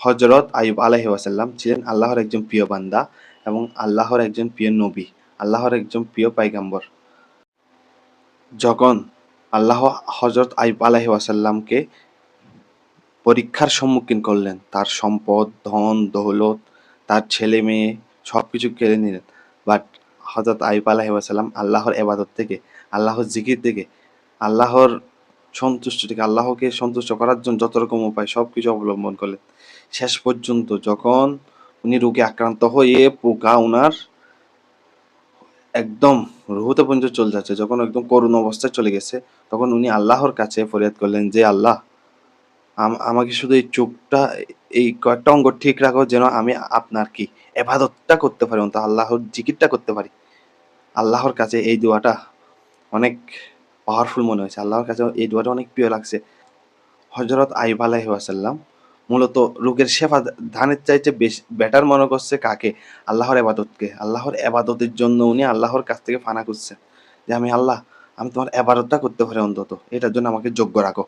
হযরত আইয়ুব আলাইহিস সালাম ছিলেন আল্লাহর একজন প্রিয় বান্দা এবং আল্লাহর একজন প্রিয় নবী, আল্লাহর একজন প্রিয় পয়গম্বর। যখন আল্লাহ হযরত আইয়ুব আলাইহিস সালামকে পরীক্ষার সম্মুখীন করলেন, তার সম্পদ, ধন, দৌলত, তার ছেলে-মেয়ে সবকিছু কেড়ে নিলেন। বাট হযরত আইয়ুব আলাইহিস সালাম আল্লাহর ইবাদত থেকে, আল্লাহর জিকির থেকে, আল্লাহর সন্তুষ্ট থেকে, আল্লাহকে সন্তুষ্ট করার জন্য যত রকম উপায় সবকিছু অবলম্বন করলেন। শেষ পর্যন্ত যখন উনি রোগে আক্রান্ত হয়ে পোকা উনার একদম রুহুতে পর্যন্ত চলে যাচ্ছে, যখন একদম করুণ অবস্থায় চলে গেছে, তখন উনি আল্লাহর কাছে ফরিয়াদ করলেন যে, আল্লাহ আমাকে শুধু এই চোখটা, এই কয়েকটা অঙ্গ ঠিক রাখো যেন আমি আপনার কি ইবাদতটা করতে পারি, অন্তত আল্লাহর জিকিরটা করতে পারি। আল্লাহর কাছে এই দোয়াটা অনেক পাওয়ারফুল মনে হয়েছে, আল্লাহর কাছে এই দোয়াটা অনেক প্রিয় লাগছে। হযরত আইয়ুব আলাইহিস সালাম মূলত রোগের শেফা দানের চাইতে বেটার মনে করছে কাকে? আল্লাহর ইবাদতকে। আল্লাহর ইবাদতের জন্য উনি আল্লাহর কাছ থেকে ফানা খুঁজছেন যে, আমি আল্লাহ, আমি তোমার ইবাদতটা করতে পারি অন্তত। এটার জন্য আমাকে যোগ্য রাখো।